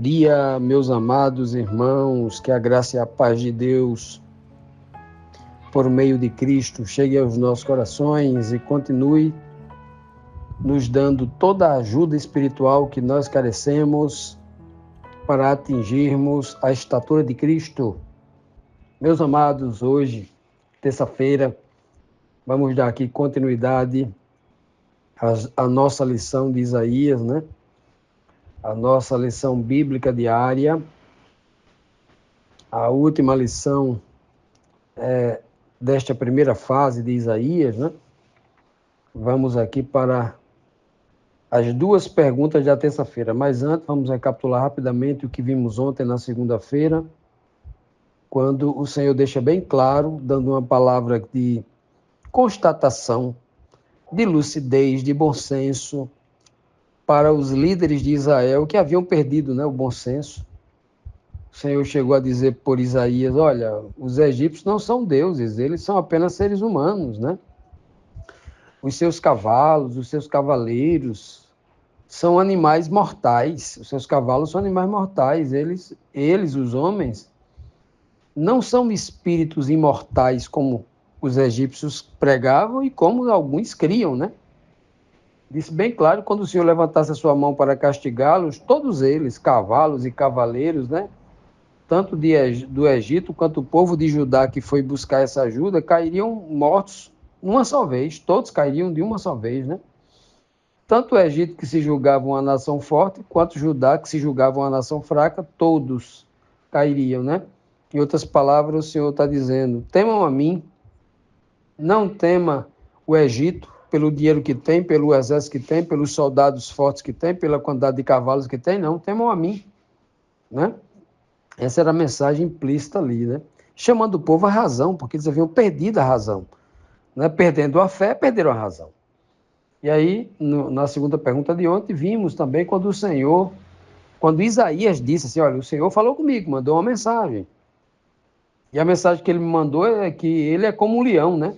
dia, meus amados irmãos, que a graça e a paz de Deus, por meio de Cristo, chegue aos nossos corações e continue nos dando toda a ajuda espiritual que nós carecemos para atingirmos a estatura de Cristo. Meus amados, hoje, terça-feira, vamos dar aqui continuidade à nossa lição de Isaías, né? A nossa lição bíblica diária. A última lição desta primeira fase de Isaías, né? Vamos aqui para as duas perguntas da terça-feira. Mas antes, vamos recapitular rapidamente o que vimos ontem na segunda-feira, quando o Senhor deixa bem claro, dando uma palavra de constatação, de lucidez, de bom senso, para os líderes de Israel que haviam perdido, né, o bom senso. O Senhor chegou a dizer por Isaías, olha, os egípcios não são deuses, eles são apenas seres humanos, né? Os seus cavalos, os seus cavaleiros são animais mortais, os seus cavalos são animais mortais, eles, os homens, não são espíritos imortais como os egípcios pregavam e como alguns criam, né? Disse bem claro, quando o Senhor levantasse a sua mão para castigá-los, todos eles, cavalos e cavaleiros, né? Tanto do Egito quanto o povo de Judá que foi buscar essa ajuda, cairiam mortos uma só vez, todos cairiam de uma só vez, né? Tanto o Egito, que se julgava uma nação forte, quanto Judá, que se julgava uma nação fraca, todos cairiam, né? Em outras palavras, o Senhor está dizendo, temam a mim, não tema o Egito, pelo dinheiro que tem, pelo exército que tem, pelos soldados fortes que tem, pela quantidade de cavalos que tem, não, temam a mim, né? Essa era a mensagem implícita ali, né? Chamando o povo à razão, porque eles haviam perdido a razão, né? Perdendo a fé, perderam a razão. E aí, na segunda pergunta de ontem, vimos também quando Isaías disse assim, olha, o Senhor falou comigo, mandou uma mensagem. E a mensagem que ele me mandou é que ele é como um leão, né?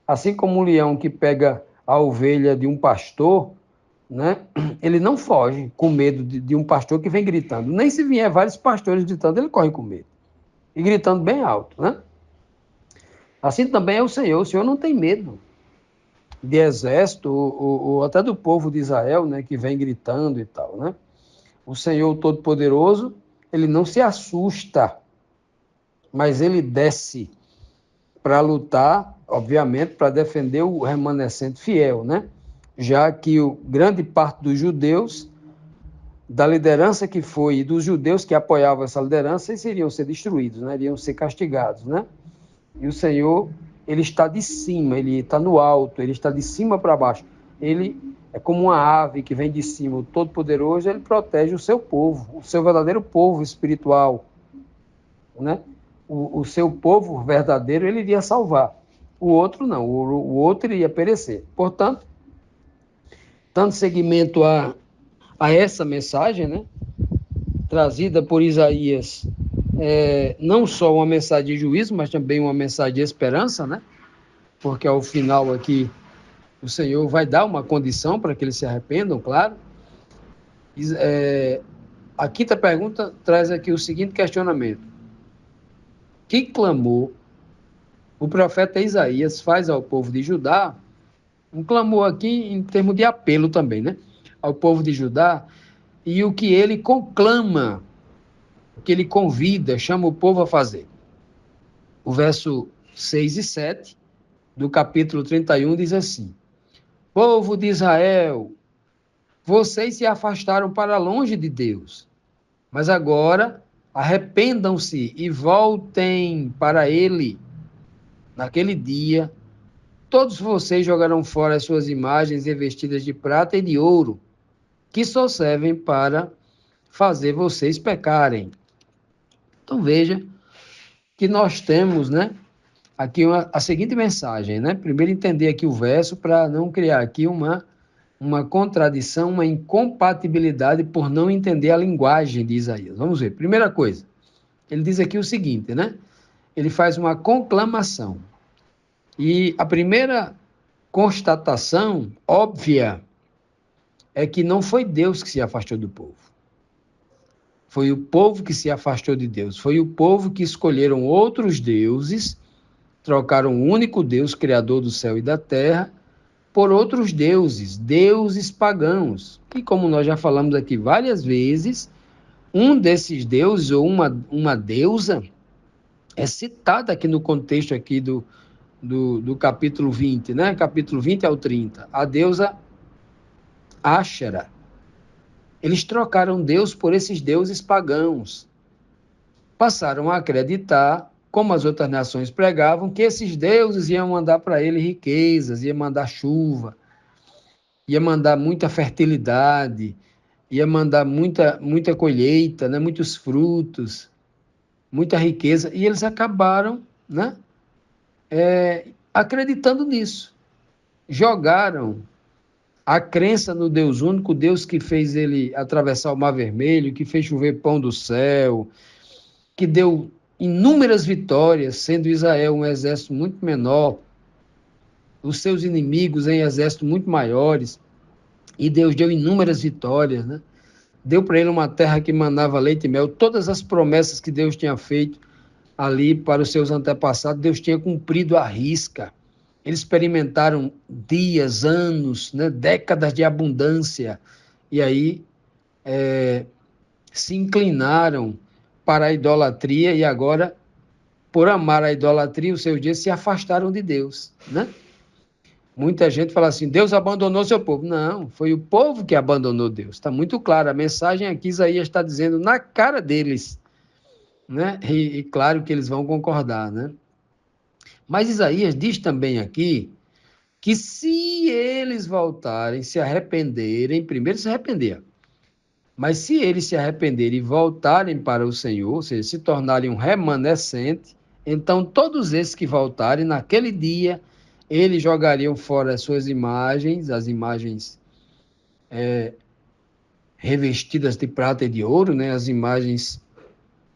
Assim como um leão que pega a ovelha de um pastor, né? Ele não foge com medo de um pastor que vem gritando. Nem se vier vários pastores gritando, ele corre com medo. E gritando bem alto, né? Assim também é o Senhor não tem medo de exército ou até do povo de Israel, né? Que vem gritando e tal, né? O Senhor Todo-Poderoso, ele não se assusta, mas ele desce para lutar, obviamente, para defender o remanescente fiel, né? Já que grande parte dos judeus, da liderança que foi, e dos judeus que apoiavam essa liderança, eles iriam ser destruídos, né? Iriam ser castigados, né? E o Senhor, ele está de cima, ele está no alto, ele está de cima para baixo. Ele é como uma ave que vem de cima, o Todo-Poderoso, ele protege o seu povo, o seu verdadeiro povo espiritual, né? O seu povo verdadeiro, ele iria salvar. O outro não, o outro iria perecer. Portanto, dando seguimento a essa mensagem, né, trazida por Isaías, não só uma mensagem de juízo, mas também uma mensagem de esperança, né, porque ao final aqui o Senhor vai dar uma condição para que eles se arrependam, claro. A quinta pergunta traz aqui o seguinte questionamento. Que clamor o profeta Isaías faz ao povo de Judá, um clamor aqui em termos de apelo também, né? Ao povo de Judá, e o que ele conclama, o que ele convida, chama o povo a fazer. O verso 6 e 7 do capítulo 31 diz assim: Povo de Israel, vocês se afastaram para longe de Deus, mas agora arrependam-se e voltem para Ele. Naquele dia, todos vocês jogarão fora as suas imagens revestidas de prata e de ouro, que só servem para fazer vocês pecarem. Então veja que nós temos, né, aqui a seguinte mensagem, né? Primeiro entender aqui o verso para não criar aqui uma contradição, uma incompatibilidade por não entender a linguagem de Isaías. Vamos ver. Primeira coisa, ele diz aqui o seguinte, né? Ele faz uma conclamação. E a primeira constatação óbvia é que não foi Deus que se afastou do povo. Foi o povo que se afastou de Deus. Foi o povo que escolheram outros deuses, trocaram o único Deus, Criador do céu e da terra, por outros deuses, deuses pagãos. E como nós já falamos aqui várias vezes, um desses deuses, ou uma deusa, é citada aqui no contexto aqui do capítulo 20, né? Capítulo 20 ao 30. A deusa Áshera. Eles trocaram Deus por esses deuses pagãos. Passaram a acreditar, como as outras nações pregavam, que esses deuses iam mandar para ele riquezas, iam mandar chuva, ia mandar muita fertilidade, ia mandar muita colheita, né? Muitos frutos, muita riqueza. E eles acabaram, né? Acreditando nisso. Jogaram a crença no Deus único, Deus que fez ele atravessar o Mar Vermelho, que fez chover pão do céu, que deu inúmeras vitórias, sendo Israel um exército muito menor, os seus inimigos em exércitos muito maiores, e Deus deu inúmeras vitórias, né? Deu para ele uma terra que manava leite e mel, todas as promessas que Deus tinha feito ali para os seus antepassados, Deus tinha cumprido à risca. Eles experimentaram dias, anos, né, décadas de abundância, e aí se inclinaram para a idolatria e agora, por amar a idolatria, os seus dias se afastaram de Deus, né? Muita gente fala assim, Deus abandonou seu povo. Não, foi o povo que abandonou Deus. Está muito claro, a mensagem aqui, Isaías está dizendo na cara deles, né? E claro que eles vão concordar, né? Mas Isaías diz também aqui que se eles voltarem, se arrependerem, primeiro se arrepender, mas se eles se arrependerem e voltarem para o Senhor, ou seja, se tornarem um remanescente, então todos esses que voltarem, naquele dia, eles jogariam fora as suas imagens, as imagens revestidas de prata e de ouro, né? As imagens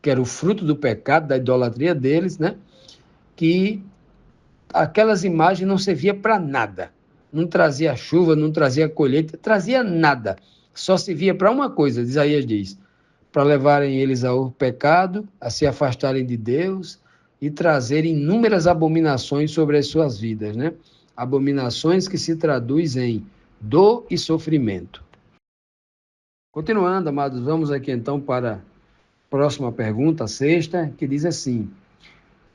que eram o fruto do pecado, da idolatria deles, né? Que aquelas imagens não serviam para nada. Não trazia chuva, não trazia colheita, trazia nada. Só servia para uma coisa, Isaías diz, para levarem eles ao pecado, a se afastarem de Deus e trazerem inúmeras abominações sobre as suas vidas, né? Abominações que se traduzem em dor e sofrimento. Continuando, amados, vamos aqui então para a próxima pergunta, a sexta, que diz assim: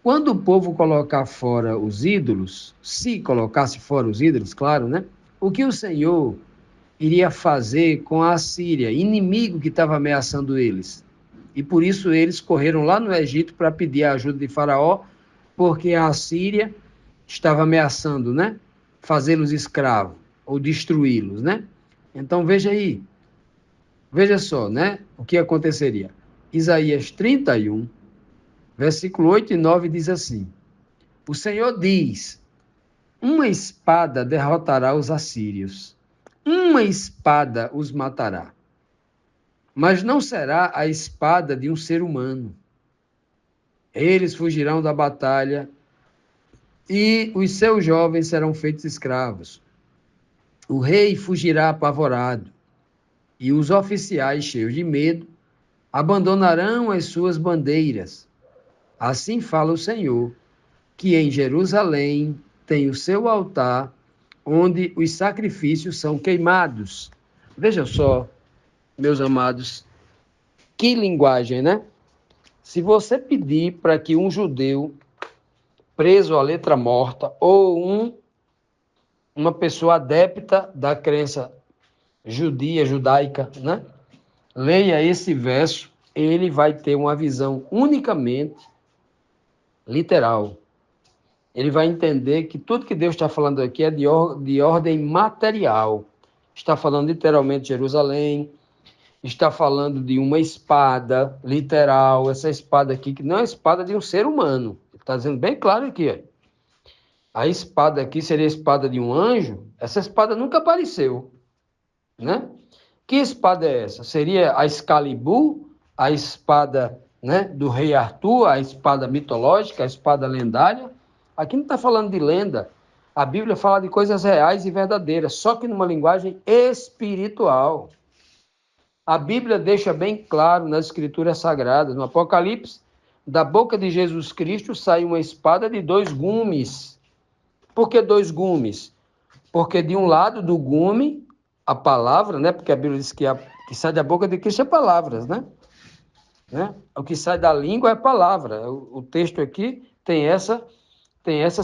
quando o povo colocar fora os ídolos, se colocasse fora os ídolos, claro, né? O que o Senhor iria fazer com a Assíria, inimigo que estava ameaçando eles? E por isso eles correram lá no Egito para pedir a ajuda de Faraó, porque a Assíria estava ameaçando, né? Fazê-los escravos ou destruí-los, né? Então veja aí, veja só, né? O que aconteceria. Isaías 31, versículo 8 e 9 diz assim: o Senhor diz, uma espada derrotará os assírios, uma espada os matará, mas não será a espada de um ser humano. Eles fugirão da batalha e os seus jovens serão feitos escravos. O rei fugirá apavorado e os oficiais, cheios de medo, abandonarão as suas bandeiras. Assim fala o Senhor, que em Jerusalém tem o seu altar, onde os sacrifícios são queimados. Veja só, meus amados, que linguagem, né? Se você pedir para que um judeu preso à letra morta ou uma pessoa adepta da crença judia, judaica, né? Leia esse verso, ele vai ter uma visão unicamente literal. Ele vai entender que tudo que Deus está falando aqui é de ordem material. Está falando literalmente de Jerusalém, está falando de uma espada literal, essa espada aqui, que não é a espada de um ser humano. Está dizendo bem claro aqui, ó. A espada aqui seria a espada de um anjo, essa espada nunca apareceu, né? Que espada é essa? Seria a Excalibur, a espada, né, do rei Arthur, a espada mitológica, a espada lendária? Aqui não está falando de lenda. A Bíblia fala de coisas reais e verdadeiras, só que numa linguagem espiritual. A Bíblia deixa bem claro nas Escrituras Sagradas, no Apocalipse, da boca de Jesus Cristo sai uma espada de 2 gumes. Por que 2 gumes? Porque de um lado do gume, a palavra, né? Porque a Bíblia diz que que sai da boca de Cristo é palavras, né? O que sai da língua é palavra. O texto aqui tem essa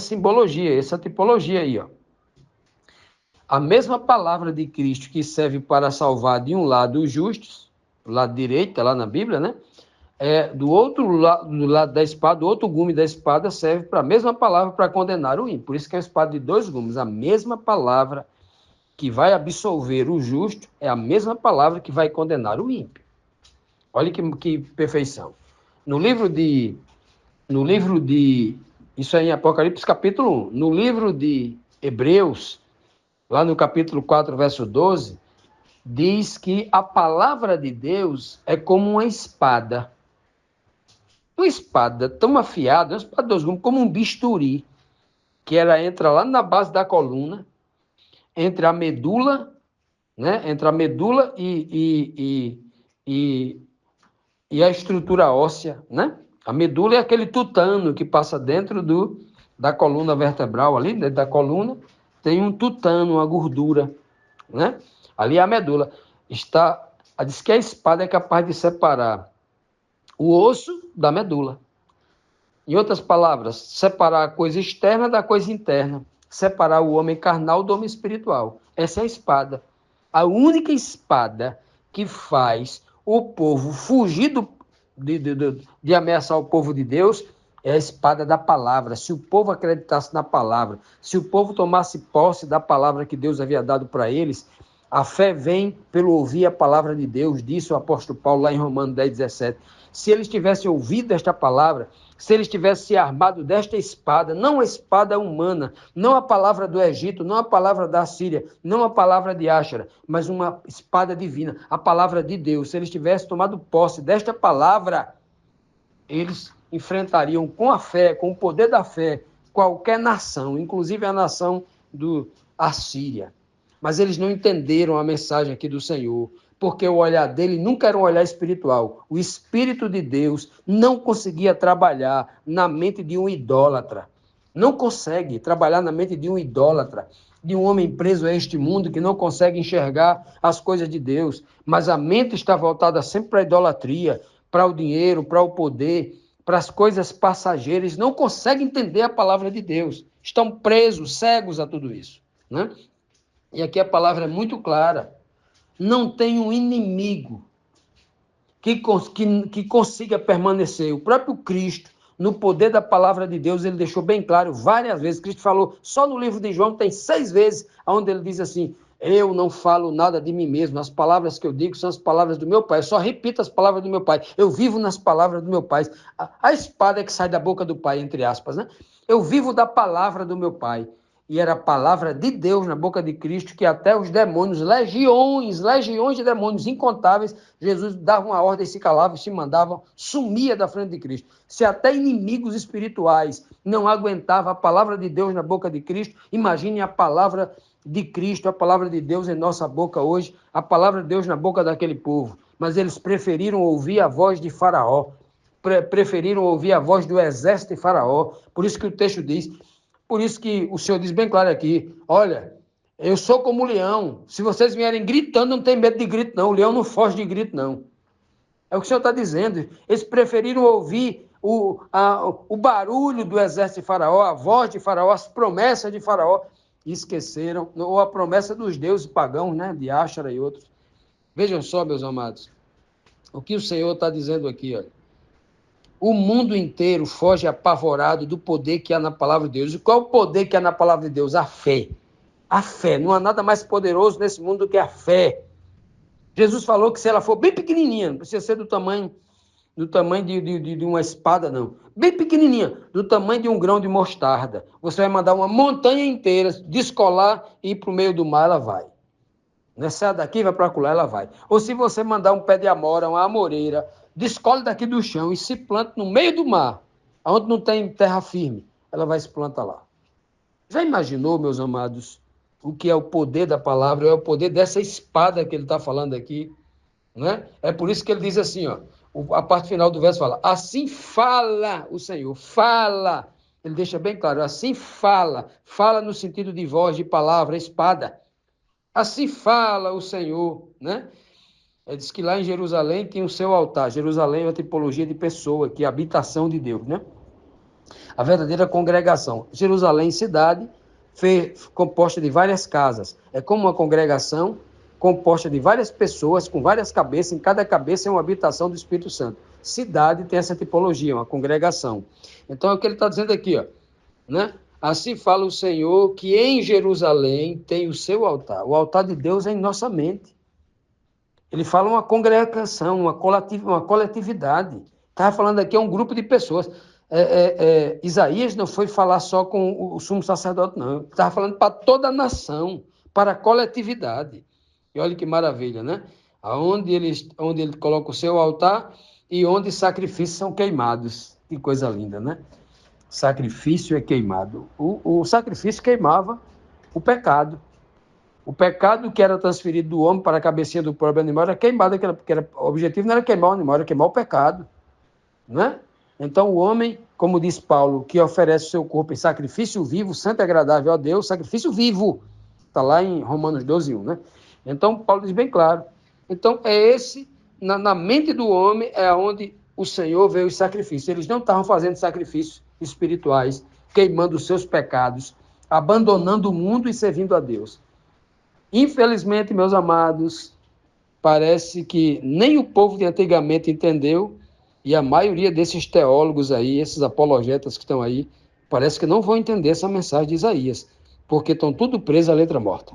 simbologia, essa tipologia aí, ó. A mesma palavra de Cristo que serve para salvar de um lado os justos, do lado direito, tá lá na Bíblia, né? Do lado da espada, do outro gume da espada serve para a mesma palavra para condenar o ímpio. Por isso que é a espada de 2 gumes. A mesma palavra que vai absolver o justo é a mesma palavra que vai condenar o ímpio. Olha que perfeição. No livro de... Isso aí em Apocalipse capítulo 1. No livro de Hebreus, lá no capítulo 4, verso 12, diz que a palavra de Deus é como uma espada. Uma espada tão afiada, uma espada de 2 gumes, como um bisturi, que ela entra lá na base da coluna, entre a medula, né? Entre a medula e a estrutura óssea, né? A medula é aquele tutano que passa dentro da coluna vertebral, ali dentro da coluna, tem um tutano, uma gordura, né? Ali é a medula. Diz que a espada é capaz de separar o osso da medula. Em outras palavras, separar a coisa externa da coisa interna. Separar o homem carnal do homem espiritual. Essa é a espada. A única espada que faz o povo fugir de ameaçar o povo de Deus é a espada da palavra. Se o povo acreditasse na palavra, se o povo tomasse posse da palavra que Deus havia dado para eles, a fé vem pelo ouvir a palavra de Deus, disse o apóstolo Paulo lá em Romanos 10, 17. Se eles tivessem ouvido esta palavra, se eles tivessem se armado desta espada, não a espada humana, não a palavra do Egito, não a palavra da Síria, não a palavra de Áxara, mas uma espada divina, a palavra de Deus. Se eles tivessem tomado posse desta palavra, eles enfrentariam com a fé, com o poder da fé, qualquer nação, inclusive a nação do Assíria. Mas eles não entenderam a mensagem aqui do Senhor, porque o olhar dele nunca era um olhar espiritual. O Espírito de Deus não conseguia trabalhar na mente de um idólatra. Não consegue trabalhar na mente de um idólatra, de um homem preso a este mundo que não consegue enxergar as coisas de Deus. Mas a mente está voltada sempre para a idolatria, para o dinheiro, para o poder, para as coisas passageiras. Não conseguem entender a palavra de Deus. Estão presos, cegos a tudo isso, né? E aqui a palavra é muito clara. Não tem um inimigo que consiga permanecer. O próprio Cristo, no poder da palavra de Deus, ele deixou bem claro várias vezes. Cristo falou, só no livro de João tem 6 vezes, onde ele diz assim, eu não falo nada de mim mesmo, as palavras que eu digo são as palavras do meu Pai, eu só repito as palavras do meu Pai, eu vivo nas palavras do meu Pai. A espada que sai da boca do Pai, entre aspas, né? Eu vivo da palavra do meu Pai. E era a palavra de Deus na boca de Cristo, que até os demônios, legiões de demônios incontáveis, Jesus dava uma ordem, se calavam, se mandavam, sumia da frente de Cristo. Se até inimigos espirituais não aguentavam a palavra de Deus na boca de Cristo, imagine a palavra de Cristo, a palavra de Deus em nossa boca hoje, a palavra de Deus na boca daquele povo. Mas eles preferiram ouvir a voz de Faraó, preferiram ouvir a voz do exército de Faraó. Por isso que o texto diz... Por isso que o Senhor diz bem claro aqui, olha, eu sou como o leão, se vocês vierem gritando, não tem medo de grito não, o leão não foge de grito não. É o que o Senhor está dizendo, eles preferiram ouvir o barulho do exército de Faraó, a voz de Faraó, as promessas de Faraó, e esqueceram, ou a promessa dos deuses pagãos, né, de Áxara e outros. Vejam só, meus amados, o que o Senhor está dizendo aqui, olha. O mundo inteiro foge apavorado do poder que há na palavra de Deus. E qual é o poder que há na palavra de Deus? A fé. A fé. Não há nada mais poderoso nesse mundo do que a fé. Jesus falou que se ela for bem pequenininha, não precisa ser do tamanho de uma espada, não. Bem pequenininha, do tamanho de um grão de mostarda. Você vai mandar uma montanha inteira descolar e ir para o meio do mar, ela vai. Não é sai daqui, vai para lá, ela vai. Ou se você mandar um pé de amora, uma amoreira, descole daqui do chão e se planta no meio do mar, onde não tem terra firme, ela vai se plantar lá. Já imaginou, meus amados, o que é o poder da palavra, é o poder dessa espada que ele está falando aqui? né? É por isso que ele diz assim, ó, a parte final do verso fala, assim fala o Senhor, fala. Ele deixa bem claro, assim fala, fala no sentido de voz, de palavra, espada. Assim fala o Senhor, né? Ele diz que lá em Jerusalém tem o seu altar. Jerusalém é uma tipologia de pessoa, que é a habitação de Deus, né? A verdadeira congregação. Jerusalém, cidade, composta de várias casas. É como uma congregação composta de várias pessoas, com várias cabeças, em cada cabeça é uma habitação do Espírito Santo. Cidade tem essa tipologia, uma congregação. Então é o que ele está dizendo aqui, ó, né? Assim fala o Senhor que em Jerusalém tem o seu altar. O altar de Deus é em nossa mente. Ele fala uma congregação, uma coletividade. Estava falando aqui, é um grupo de pessoas. Isaías não foi falar só com o sumo sacerdote, não. Estava falando para toda a nação, para a coletividade. E olha que maravilha, né? Onde ele coloca o seu altar e onde sacrifícios são queimados. Que coisa linda, né? Sacrifício é queimado. O sacrifício queimava o pecado. O pecado que era transferido do homem para a cabecinha do próprio animal era queimado, porque o objetivo não era queimar o animal, era queimar o pecado. Né? Então, o homem, como diz Paulo, que oferece o seu corpo em sacrifício vivo, santo e agradável a Deus, sacrifício vivo. Está lá em Romanos 12:1. Né? Então, Paulo diz bem claro. Então, na mente do homem, é onde o Senhor veio os sacrifícios. Eles não estavam fazendo sacrifícios espirituais, queimando os seus pecados, abandonando o mundo e servindo a Deus. Infelizmente, meus amados, parece que nem o povo de antigamente entendeu, e a maioria desses teólogos aí, esses apologetas que estão aí, parece que não vão entender essa mensagem de Isaías, porque estão tudo presos à letra morta.